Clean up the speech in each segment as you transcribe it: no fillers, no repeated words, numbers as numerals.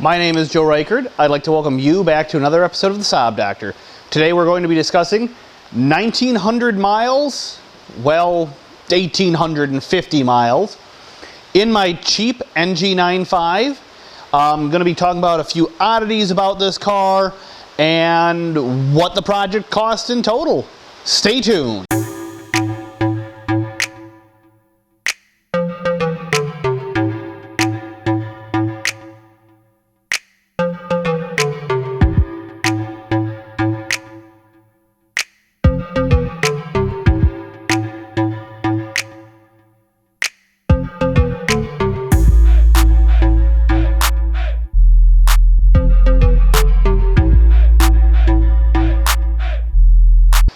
My name is Joe Reichard. I'd like to welcome you back to another episode of the Saab Doctor. Today we're going to be discussing 1,900 miles, well, 1,850 miles, in my cheap NG95. I'm going to be talking about a few oddities about this car and what the project cost in total. Stay tuned.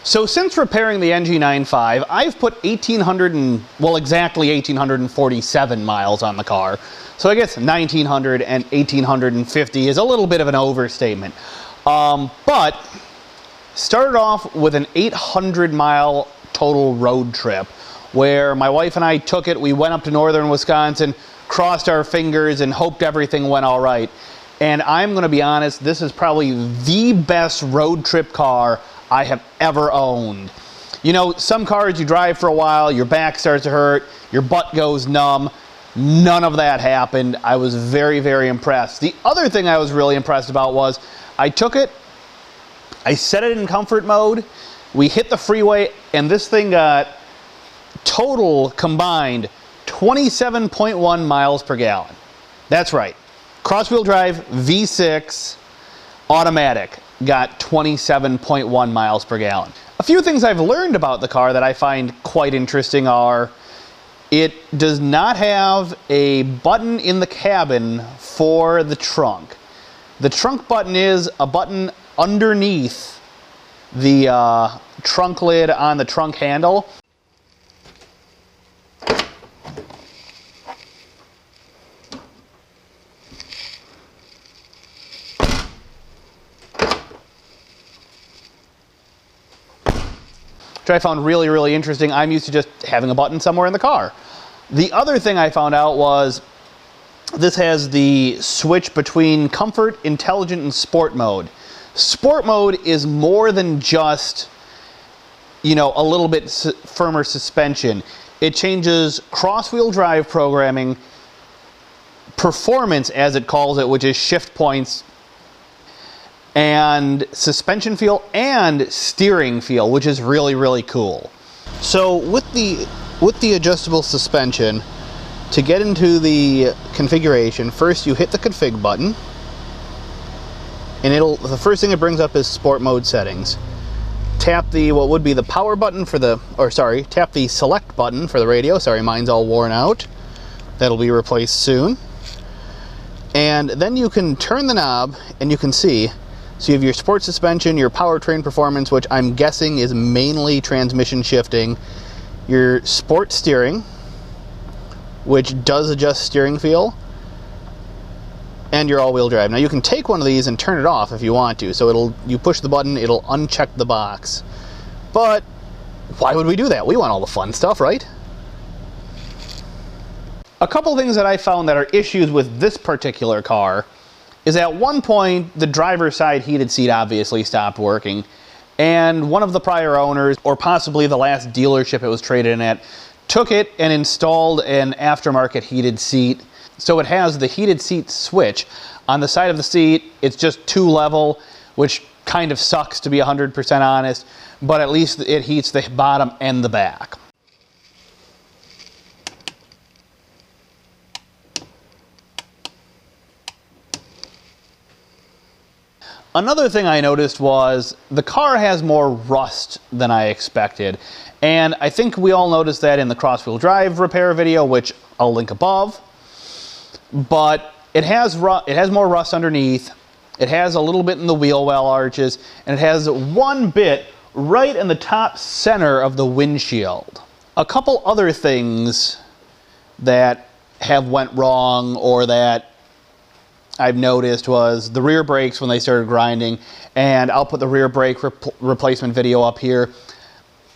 So since repairing the NG95, I've put exactly 1,847 miles on the car. So I guess 1,900 and 1,850 is a little bit of an overstatement. But started off with an 800-mile total road trip where my wife and I took it. We went up to northern Wisconsin, crossed our fingers, and hoped everything went all right. And I'm going to be honest, this is probably the best road trip car I have ever owned. You know, some cars you drive for a while, your back starts to hurt, your butt goes numb. None of that happened. I was very, very impressed. The other thing I was really impressed about was I took it, I set it in comfort mode, we hit the freeway, and this thing got total combined 27.1 miles per gallon. That's right. Cross-wheel drive V6 automatic got 27.1 miles per gallon. A few things I've learned about the car that I find quite interesting are it does not have a button in the cabin for the trunk. The trunk button is a button underneath the trunk lid on the trunk handle. Which I found really, really interesting. I'm used to just having a button somewhere in the car. The other thing I found out was this has the switch between comfort, intelligent, and sport mode. Sport mode is more than just, you know, a little bit firmer suspension. It changes cross-wheel drive programming, performance as it calls it, which is shift points, and suspension feel and steering feel, which is really, really cool. So with the adjustable suspension, to get into the configuration, first you hit the config button, and the first thing it brings up is sport mode settings. Tap the what would be the power button for the, tap the select button for the radio. Sorry, mine's all worn out. That'll be replaced soon. And then you can turn the knob and you can see. So you have your sport suspension, your powertrain performance, which I'm guessing is mainly transmission shifting, your sport steering, which does adjust steering feel, and your all-wheel drive. Now you can take one of these and turn it off if you want to. So you push the button, it'll uncheck the box. But why would we do that? We want all the fun stuff, right? A couple things that I found that are issues with this particular car is at one point the driver's side heated seat obviously stopped working, and one of the prior owners, or possibly the last dealership it was traded in at, took it and installed an aftermarket heated seat. So it has the heated seat switch. On the side of the seat, it's just 2 level, which kind of sucks to be 100% honest, but at least it heats the bottom and the back. Another thing I noticed was the car has more rust than I expected. And I think we all noticed that in the cross-wheel drive repair video, which I'll link above. But it has more rust underneath. It has a little bit in the wheel well arches, and it has one bit right in the top center of the windshield. A couple other things that have went wrong or that I've noticed was the rear brakes when they started grinding, and I'll put the rear brake replacement video up here.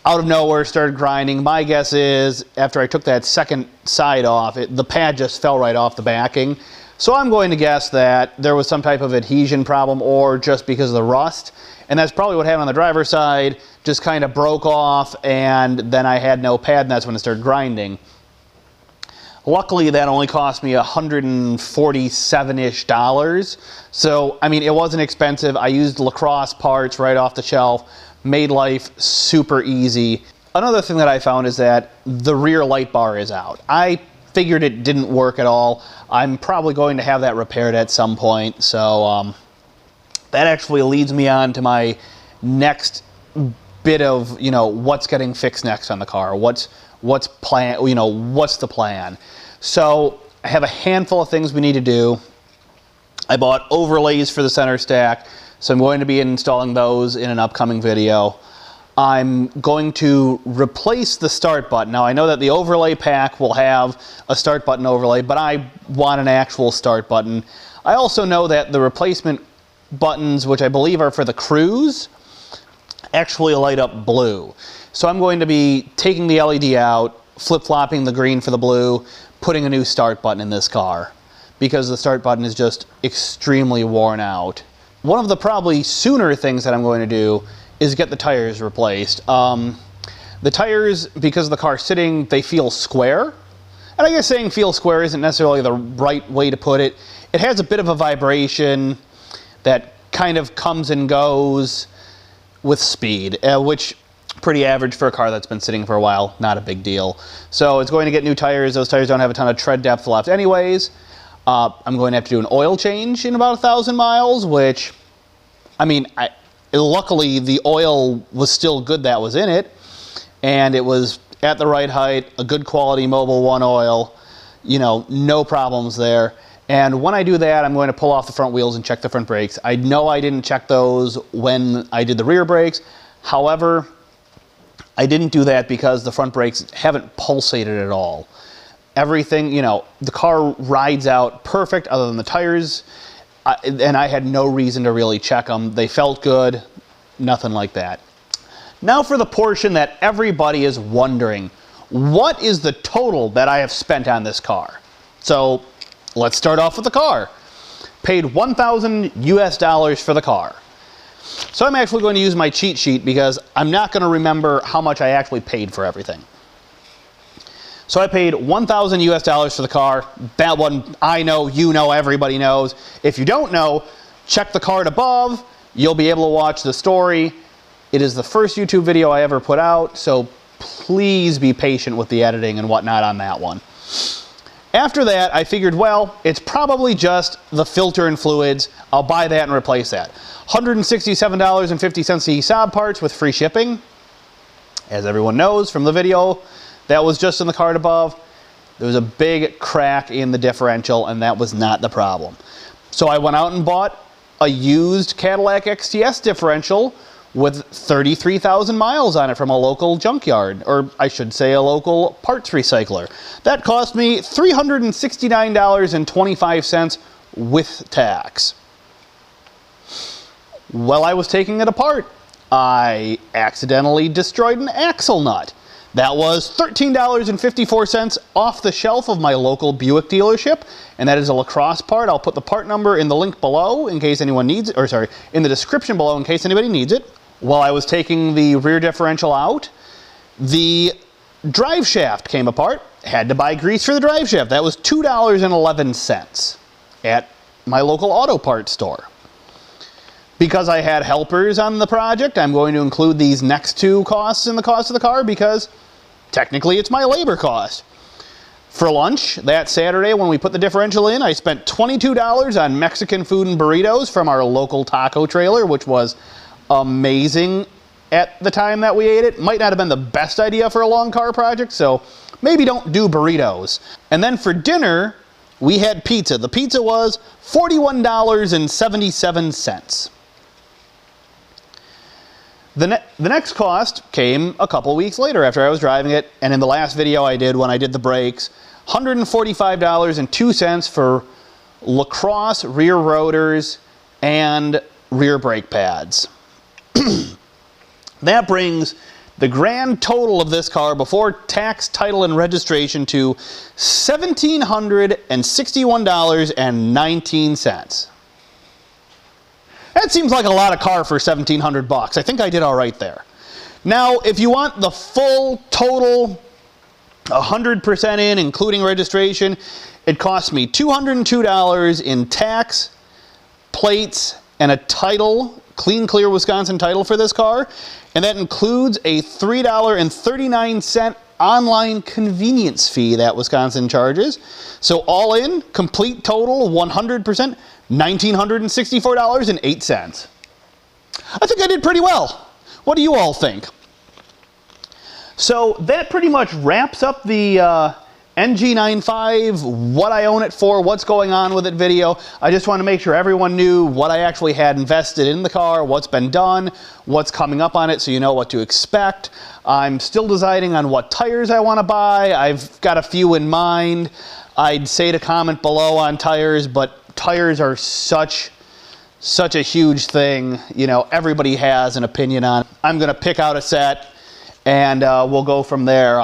Out of nowhere started grinding. My guess is after I took that second side off, the pad just fell right off the backing. So I'm going to guess that there was some type of adhesion problem or just because of the rust. And that's probably what happened on the driver's side, just kind of broke off, and then I had no pad, and that's when it started grinding. Luckily, that only cost me $147-ish. So, I mean, it wasn't expensive. I used LaCrosse parts right off the shelf, made life super easy. Another thing that I found is that the rear light bar is out. I figured it didn't work at all. I'm probably going to have that repaired at some point. So that actually leads me on to my next bit of, what's getting fixed next on the car. What's the plan? So I have a handful of things we need to do. I bought overlays for the center stack, so I'm going to be installing those in an upcoming video. I'm going to replace the start button. Now I know that the overlay pack will have a start button overlay, but I want an actual start button. I also know that the replacement buttons, which I believe are for the Cruise, actually light up blue. So I'm going to be taking the LED out, flip-flopping the green for the blue, putting a new start button in this car because the start button is just extremely worn out. One of the probably sooner things that I'm going to do is get the tires replaced. The tires, because of the car sitting, they feel square. And I guess saying feel square isn't necessarily the right way to put it. It has a bit of a vibration that kind of comes and goes with speed, which pretty average for a car that's been sitting for a while, not a big deal. So it's going to get new tires. Those tires don't have a ton of tread depth left anyways. I'm going to have to do an oil change in about 1,000 miles, which, I mean, luckily the oil was still good that was in it, and it was at the right height, a good quality Mobil 1 oil, no problems there. And when I do that, I'm going to pull off the front wheels and check the front brakes. I know I didn't check those when I did the rear brakes. However, I didn't do that because the front brakes haven't pulsated at all. Everything, the car rides out perfect other than the tires, and I had no reason to really check them. They felt good, nothing like that. Now for the portion that everybody is wondering. What is the total that I have spent on this car? So let's start off with the car. Paid $1,000 for the car. So I'm actually going to use my cheat sheet because I'm not going to remember how much I actually paid for everything. So I paid $1,000 for the car. That one I know, everybody knows. If you don't know, check the card above. You'll be able to watch the story. It is the first YouTube video I ever put out, so please be patient with the editing and whatnot on that one. After that, I figured, well, it's probably just the filter and fluids. I'll buy that and replace that. $167.50 the Saab parts with free shipping. As everyone knows from the video, that was just in the card above. There was a big crack in the differential, and that was not the problem. So I went out and bought a used Cadillac XTS differential with 33,000 miles on it from a local junkyard, or I should say a local parts recycler. That cost me $369.25 with tax. While I was taking it apart, I accidentally destroyed an axle nut. That was $13.54 off the shelf of my local Buick dealership, and that is a LaCrosse part. I'll put the part number in the link below in case anyone needs it, or sorry, in the description below in case anybody needs it. While I was taking the rear differential out, the drive shaft came apart. Had to buy grease for the drive shaft. That was $2.11 at my local auto parts store. Because I had helpers on the project, I'm going to include these next two costs in the cost of the car because technically it's my labor cost. For lunch that Saturday when we put the differential in, I spent $22 on Mexican food and burritos from our local taco trailer, which was amazing at the time that we ate it. Might not have been the best idea for a long car project, so maybe don't do burritos. And then for dinner, we had pizza. The pizza was $41.77. The next cost came a couple weeks later after I was driving it, and in the last video I did when I did the brakes, $145.02 for LaCrosse rear rotors and rear brake pads. That brings the grand total of this car before tax, title, and registration to $1,761.19. That seems like a lot of car for $1,700. I think I did all right there. Now, if you want the full total, 100% in, including registration, it cost me $202 in tax, plates, and a title, clean, clear Wisconsin title for this car. And that includes a $3.39 online convenience fee that Wisconsin charges. So all in, complete total, 100%, $1,964.08. I think I did pretty well. What do you all think? So that pretty much wraps up the NG95, what I own it for, what's going on with it video. I just want to make sure everyone knew what I actually had invested in the car, what's been done, what's coming up on it, so you know what to expect. I'm still deciding on what tires I want to buy. I've got a few in mind. I'd say to comment below on tires, but tires are such a huge thing. You know, everybody has an opinion on it. I'm going to pick out a set, and we'll go from there.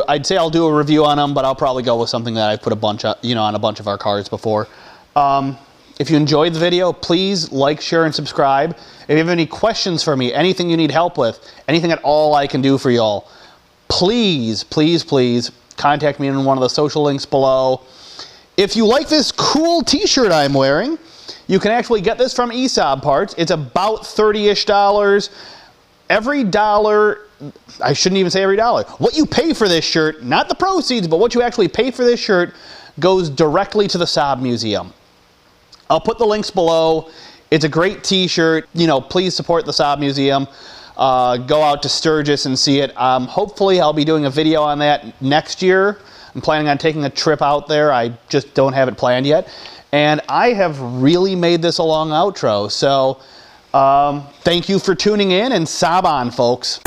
I'd say I'll do a review on them, but I'll probably go with something that I've put a bunch of, on a bunch of our cars before. If you enjoyed the video, please like, share, and subscribe. If you have any questions for me, anything you need help with, anything at all I can do for y'all, please, please, please contact me in one of the social links below. If you like this cool t-shirt I'm wearing, you can actually get this from Saab parts. It's about $30-ish. Every dollar, I shouldn't even say every dollar, what you pay for this shirt, not the proceeds, but what you actually pay for this shirt goes directly to the Saab Museum. I'll put the links below. It's a great t-shirt. Please support the Saab Museum. Go out to Sturgis and see it. Hopefully I'll be doing a video on that next year. I'm planning on taking a trip out there. I just don't have it planned yet. And I have really made this a long outro. So thank you for tuning in, and Saab on, folks.